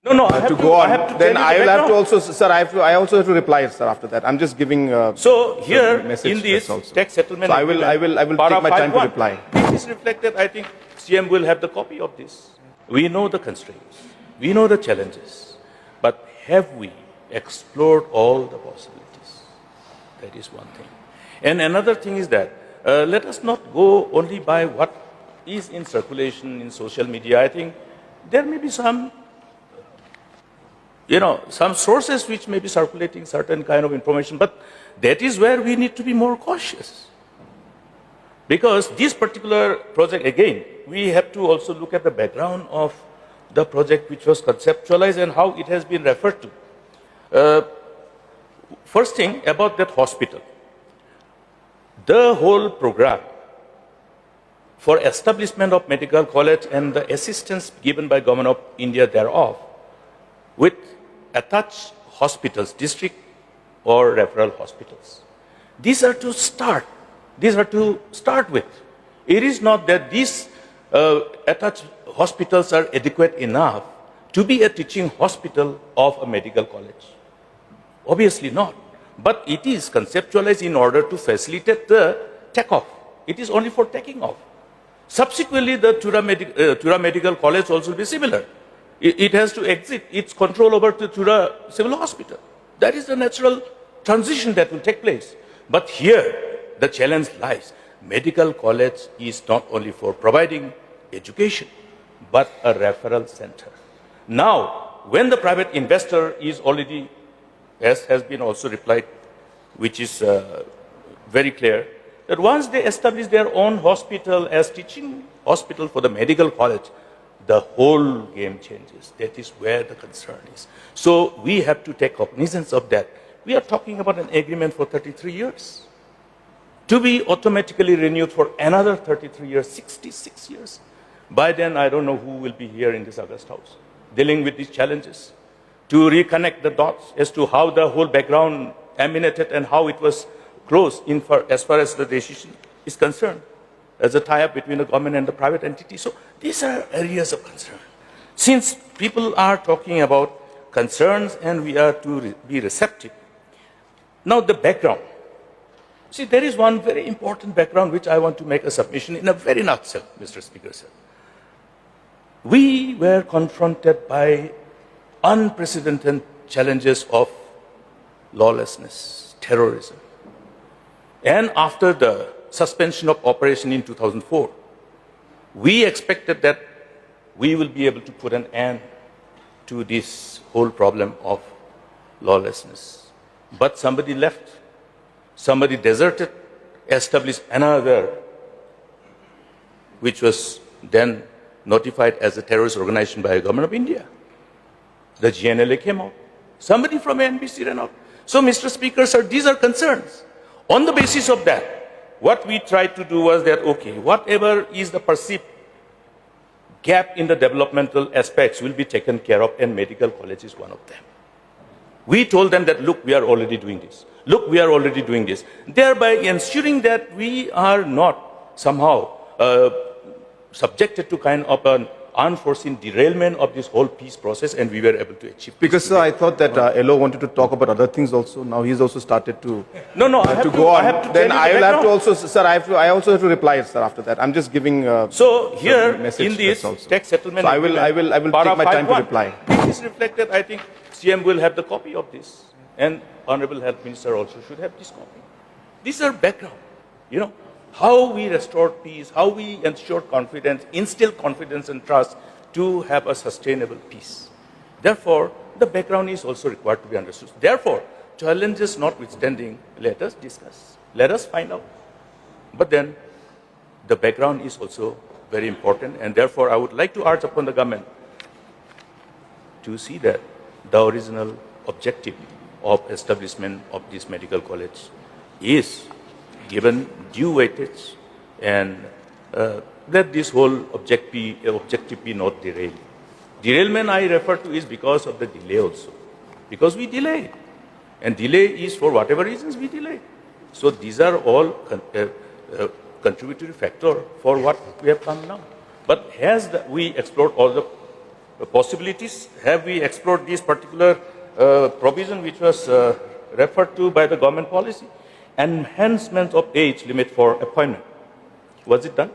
No, no, I have to go on. I have to Then tell I you the will have to background. also, sir. I also have to reply, sir. After that, I'm just giving. So here message, in this that's also. tax settlement, So I will para take my time to 5.1, reply. This is reflected. I think CM will have the copy of this. We know the constraints, we know the challenges, but have we explored all the possibilities? That is one thing. And another thing is that let us not go only by what is in circulation in social media. I think there may be some, some sources which may be circulating certain kind of information, but that is where we need to be more cautious. Because this particular project, again, we have to also look at the background of the project which was conceptualized and how it has been referred to. First thing about that hospital. The whole program for establishment of medical college and the assistance given by Government of India thereof with attached hospitals, district or referral hospitals. These are to start. These are to start with. It is not that these attached hospitals are adequate enough to be a teaching hospital of a medical college. Obviously not. But it is conceptualized in order to facilitate the takeoff. It is only for taking off. Subsequently, the Tura Medical College also will be similar. It has to exit its control over to Tura Civil Hospital. That is the natural transition that will take place. But here, the challenge lies. Medical college is not only for providing education, but a referral center. Now, when the private investor is already, as has been also replied, which is very clear, that once they establish their own hospital as teaching hospital for the medical college, the whole game changes. That is where the concern is. So we have to take cognizance of that. We are talking about an agreement for 33 years. To be automatically renewed for another 33 years, 66 years. By then, I don't know who will be here in this August House, dealing with these challenges. To reconnect the dots as to how the whole background emanated and how it was closed as far as the decision is concerned, as a tie-up between the government and the private entity. So these are areas of concern. Since people are talking about concerns and we are to be receptive. Now the background. See, there is one very important background which I want to make a submission in a very nutshell, Mr. Speaker, sir. We were confronted by unprecedented challenges of lawlessness, terrorism. And after the suspension of operation in 2004, we expected that we will be able to put an end to this whole problem of lawlessness. But somebody left, somebody deserted, established another, which was then notified as a terrorist organization by the Government of India. The GNLA came out. Somebody from NBC ran out. So, Mr. Speaker, sir, these are concerns. On the basis of that, what we tried to do was that, okay, whatever is the perceived gap in the developmental aspects will be taken care of, and medical college is one of them. We told them that, look, we are already doing this. Look, we are already doing this. Thereby ensuring that we are not somehow subjected to kind of an unforeseen derailment of this whole peace process, and we were able to achieve. Because, sir, I thought that Elo wanted to talk about other things also. Now he's also started to I have to go on. I have to Then tell you I the will have to background. also, sir. I also have to reply, sir. After that, I'm just giving. So here message, in this that's also. tax settlement, So I will para take my time to 5.1, reply. This is reflected. I think CM will have the copy of this, and Honorable Health Minister also should have this copy. These are background. How we restored peace, how we ensured confidence, instilled confidence and trust to have a sustainable peace. Therefore, the background is also required to be understood. Therefore, challenges notwithstanding, let us discuss, let us find out. But then, the background is also very important, and therefore I would like to urge upon the government to see that the original objective of establishment of this medical college is given due weightage, and let this whole objective be not derailed. Derailment I refer to is because of the delay also. Because we delayed. And delay is for whatever reasons we delayed. So these are all contributory factor for what we have come now. But we explored all the possibilities? Have we explored this particular provision which was referred to by the government policy? Enhancement of age limit for appointment. Was it done?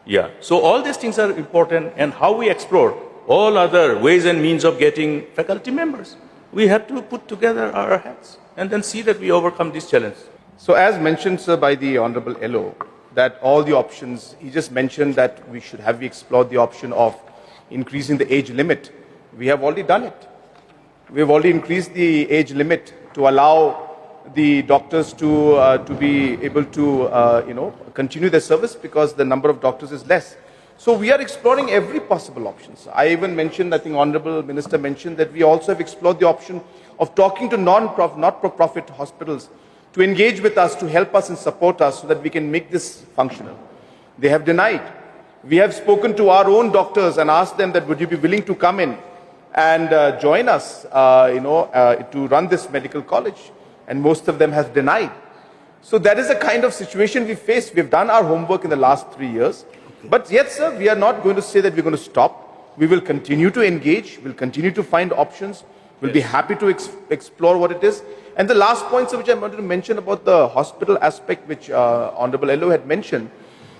Yeah. So all these things are important, and how we explore all other ways and means of getting faculty members. We have to put together our heads and then see that we overcome this challenge. So as mentioned, sir, by the Honorable LO, that all the options, he just mentioned that we should have explored the option of increasing the age limit. We have already done it. We have already increased the age limit to allow the doctors to be able to continue their service, because the number of doctors is less. So we are exploring every possible option. So I even mentioned, I think Honorable Minister mentioned, that we also have explored the option of talking to not-for-profit hospitals to engage with us, to help us and support us so that we can make this functional. They have denied. We have spoken to our own doctors and asked them that would you be willing to come in and join us to run this medical college, and most of them have denied. So that is the kind of situation we face. We've done our homework in the last 3 years. But yet, sir, we are not going to say that we're going to stop. We will continue to engage. We'll continue to find options. We'll be happy to explore what it is. And the last point, sir, which I wanted to mention about the hospital aspect, which Honorable LO had mentioned,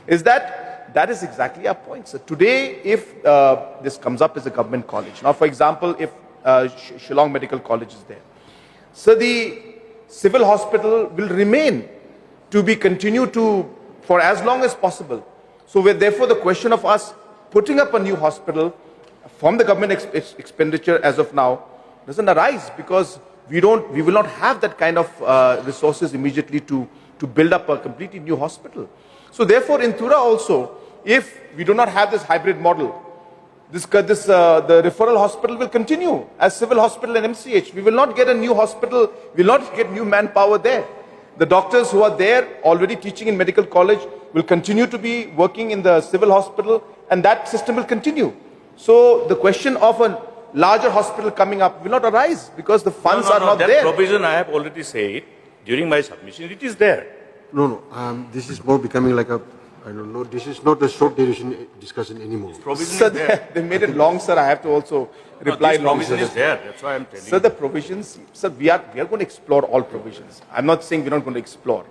is that is exactly our point, sir. Today, if this comes up as a government college, now, for example, if Shillong Medical College is there, so the civil hospital will remain to be continued for as long as possible. So therefore the question of us putting up a new hospital from the government expenditure as of now doesn't arise, because we will not have that kind of resources immediately to build up a completely new hospital. So therefore in Tura also, if we do not have this hybrid model, the referral hospital will continue as civil hospital and MCH. We will not get a new hospital, we will not get new manpower there. The doctors who are there already teaching in medical college will continue to be working in the civil hospital, and that system will continue. So the question of a larger hospital coming up will not arise, because the funds are not there. That provision I have already said during my submission, it is there. No, this is more becoming like a, I don't know, this is not a short duration discussion anymore. Sir, they made it long, sir. I have to also reply long. This provision is there, that's why I'm telling you. Sir, the provisions, sir, we are going to explore all provisions. I'm not saying we're not going to explore.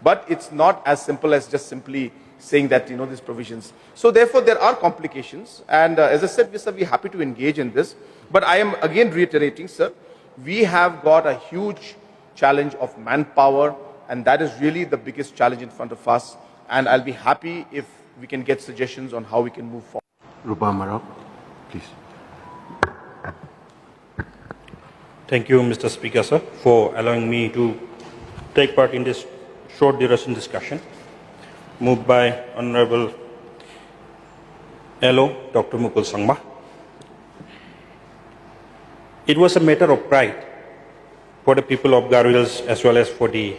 But it's not as simple as just simply saying that, these provisions. So therefore, there are complications. And as I said, we're happy to engage in this. But I am again reiterating, sir, we have got a huge challenge of manpower, and that is really the biggest challenge in front of us. And I'll be happy if we can get suggestions on how we can move forward. Rupa Marab, please. Thank you, Mr. Speaker, sir, for allowing me to take part in this short duration discussion moved by Honorable LO Dr. Mukul Sangma. It was a matter of pride for the people of Garo Hills as well as for the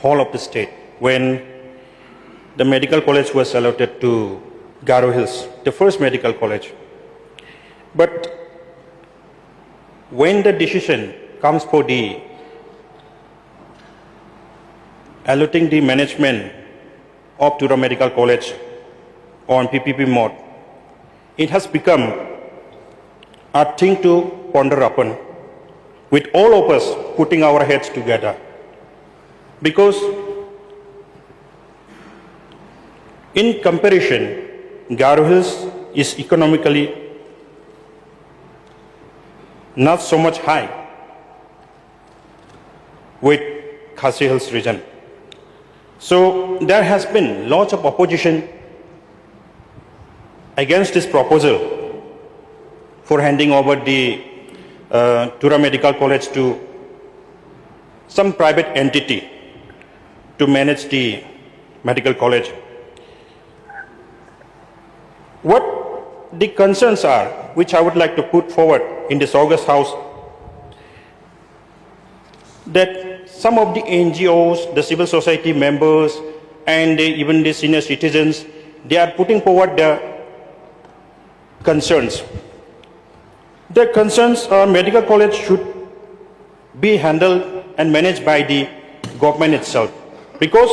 whole of the state when the medical college was allotted to Garo Hills, the first medical college. But when the decision comes for the allotting the management of Tura Medical College on PPP mode, it has become a thing to ponder upon, with all of us putting our heads together. Because in comparison, Garo Hills is economically not so much high with Khasi Hills region. So there has been lots of opposition against this proposal for handing over the Tura Medical College to some private entity to manage the medical college. What the concerns are, which I would like to put forward in this August House, that some of the NGOs, the civil society members, and even the senior citizens, they are putting forward their concerns. Their concerns are medical college should be handled and managed by the government itself, because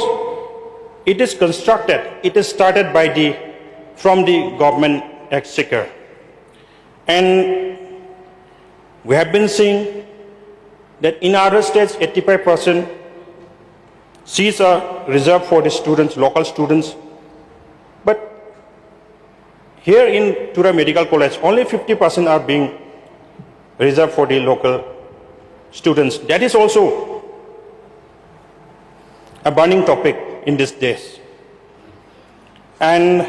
it is constructed, it is started by from the government exchequer. And we have been seeing that in other states, 85% seats are reserved for the students, local students. But here in Tura Medical College, only 50% are being reserved for the local students. That is also a burning topic in these days. And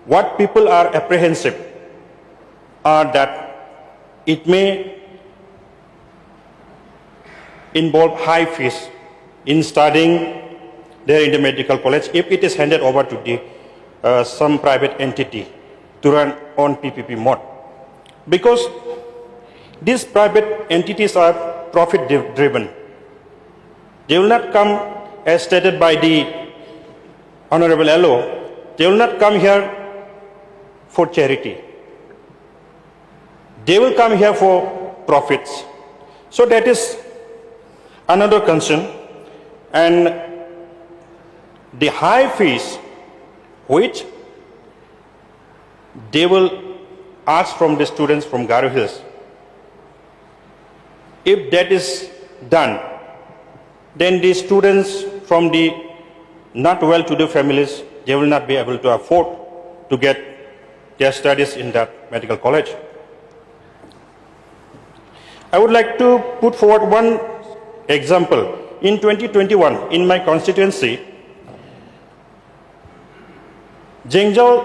what people are apprehensive are that it may involve high fees in studying there in the medical college if it is handed over to the some private entity to run on PPP mode. Because these private entities are profit driven. They will not come, as stated by the Honorable LO, they will not come here for charity. They will come here for profits. So that is another concern. And the high fees which they will ask from the students from Garo Hills, if that is done, then the students from the not well-to-do families, they will not be able to afford to get their studies in that medical college. I would like to put forward one example. In 2021, in my constituency, Jengzal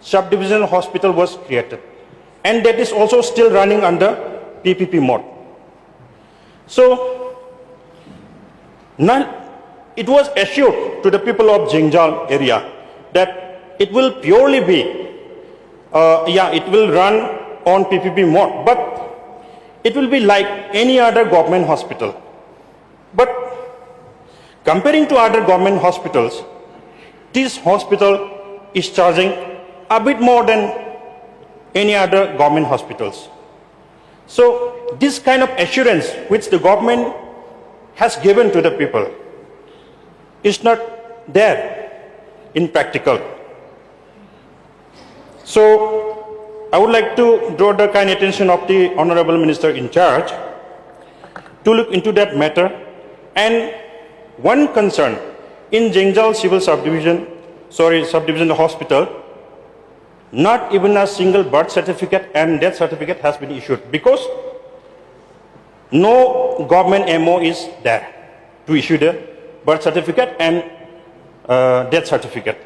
Subdivisional Hospital was created, and that is also still running under PPP mode. So, it was assured to the people of Jengzal area that it will purely be, it will run on PPP mode, but it will be like any other government hospital. But comparing to other government hospitals, this hospital is charging a bit more than any other government hospitals. So this kind of assurance which the government has given to the people is not there in practical. So I would like to draw the kind attention of the Honorable Minister in charge to look into that matter. And one concern in Jengzal Subdivision Hospital, not even a single birth certificate and death certificate has been issued because no government MO is there to issue the birth certificate and death certificate.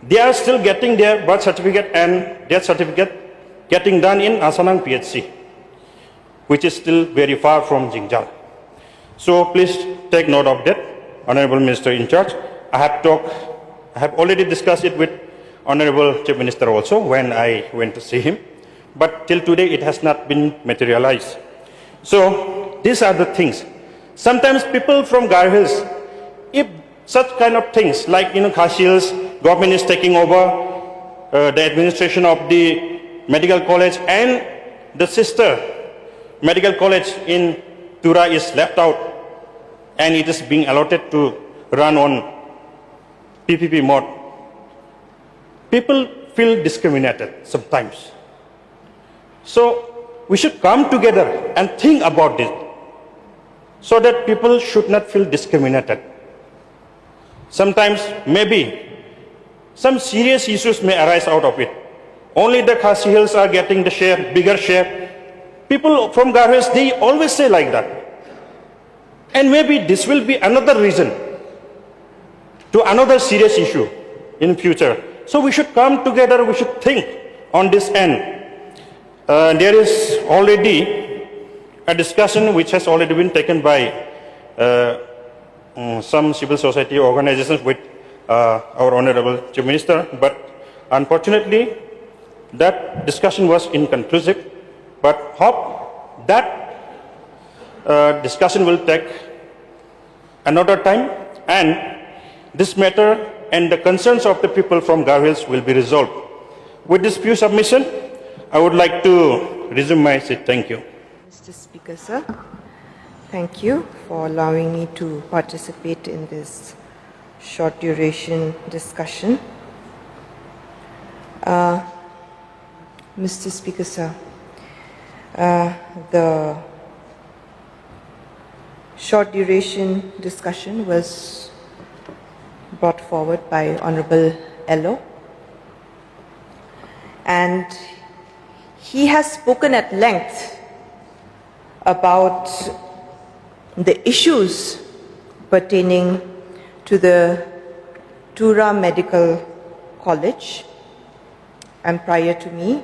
They are still getting their birth certificate and death certificate getting done in Asanang PHC, which is still very far from Jengzal. So please take note of that, Honorable Minister in charge. I have already discussed it with Honorable Chief Minister also when I went to see him, but till today it has not been materialized. So these are the things. Sometimes people from Garo Hills, if such kind of things like Khashi Hills, government is taking over the administration of the medical college and the sister medical college in Tura is left out and it is being allotted to run on PPP mode. People feel discriminated sometimes. So we should come together and think about it so that people should not feel discriminated. Sometimes maybe some serious issues may arise out of it. Only the Khashi Hills are getting the share, bigger share. People from Garo Hills, they always say like that. And maybe this will be another reason to another serious issue in future. So we should come together, we should think on this end. There is already a discussion which has already been taken by some civil society organizations with our Honorable Chief Minister, but unfortunately that discussion was inconclusive. But hope that discussion will take another time and this matter and the concerns of the people from Garo Hills will be resolved. With this few submission, I would like to resume my seat. Thank you. Mr. Speaker, sir, thank you for allowing me to participate in this short duration discussion. Mr. Speaker, sir, the short duration discussion was brought forward by Honorable Ello, and he has spoken at length about the issues pertaining to the Tura Medical College, and prior to me,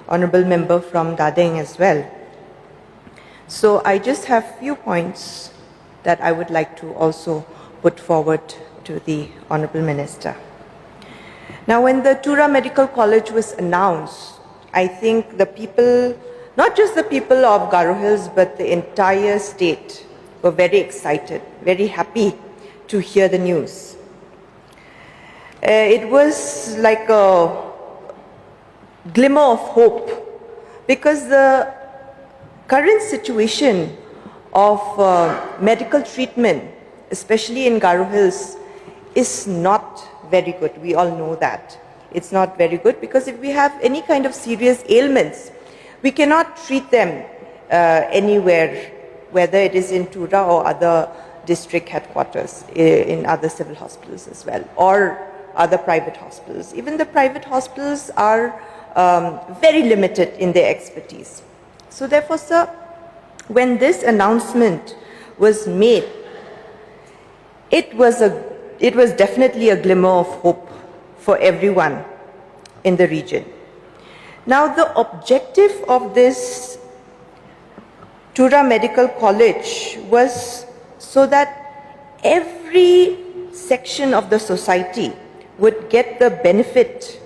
Honorable Member from Dadeng as well. So I just have few points that I would like to also put forward to the Honorable Minister. Now, when the Tura Medical College was announced, I think the people, not just the people of Garo Hills, but the entire state were very excited, very happy to hear the news. It was like a glimmer of hope, because the current situation of medical treatment, especially in Garo Hills, is not very good. We all know that. It's not very good, because if we have any kind of serious ailments, we cannot treat them anywhere, whether it is in Tura or other district headquarters, in other civil hospitals as well, or other private hospitals. Even the private hospitals are very limited in their expertise. So therefore, sir, when this announcement was made, it was definitely a glimmer of hope for everyone in the region. Now, the objective of this Tura Medical College was so that every section of the society would get the benefit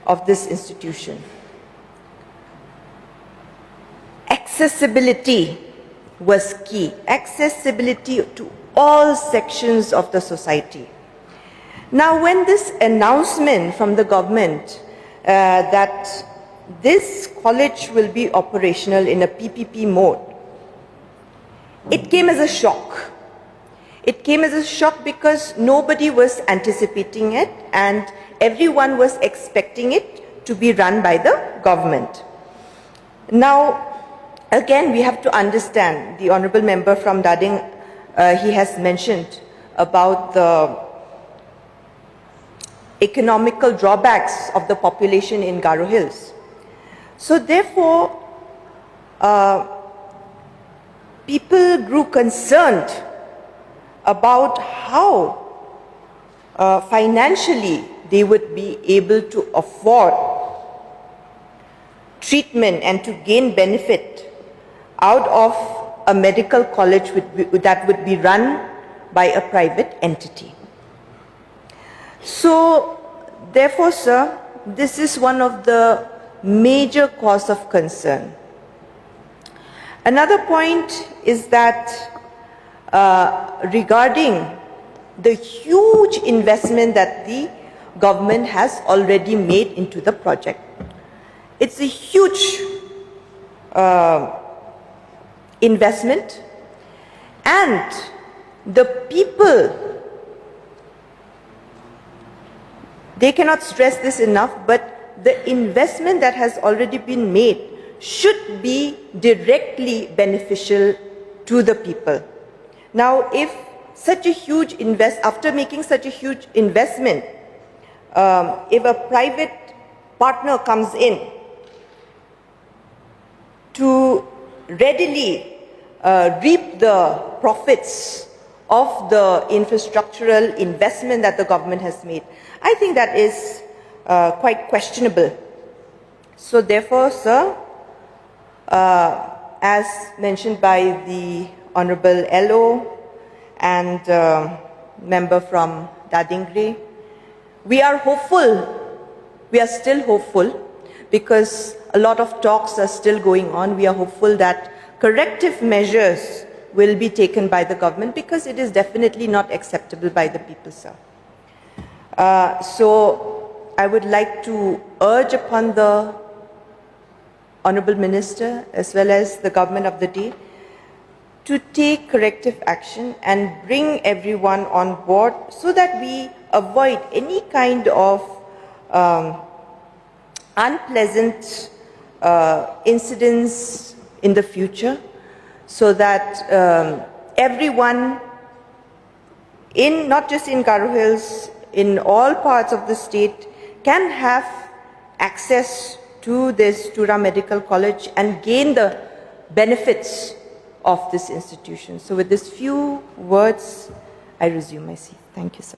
of this institution. Accessibility was key. Accessibility to all sections of the society. Now, when this announcement from the government that this college will be operational in a PPP mode, it came as a shock. It came as a shock because nobody was anticipating it and everyone was expecting it to be run by the government. Now, again, we have to understand, the Honourable Member from Dading, he has mentioned about the economical drawbacks of the population in Garo Hills. So therefore, people grew concerned about how financially they would be able to afford treatment and to gain benefit out of a medical college that would be run by a private entity. So, therefore, sir, this is one of the major cause of concern. Another point is that regarding the huge investment that the government has already made into the project. It's a huge investment, and the people, they cannot stress this enough, but the investment that has already been made should be directly beneficial to the people. Now, if such a huge after making such a huge investment, if a private partner comes in to readily reap the profits of the infrastructural investment that the government has made, I think that is quite questionable. So therefore, sir, as mentioned by the Honourable Ello and member from Dadingri, we are hopeful, we are still hopeful, because a lot of talks are still going on. We are hopeful that corrective measures will be taken by the government, because it is definitely not acceptable by the people, sir. So I would like to urge upon the Honourable Minister as well as the government of the day to take corrective action and bring everyone on board so that we avoid any kind of unpleasant incidents in the future, so that everyone, not just in Garo Hills, in all parts of the state, can have access to this Tura Medical College and gain the benefits of this institution. So with these few words, I resume my seat. Thank you, sir.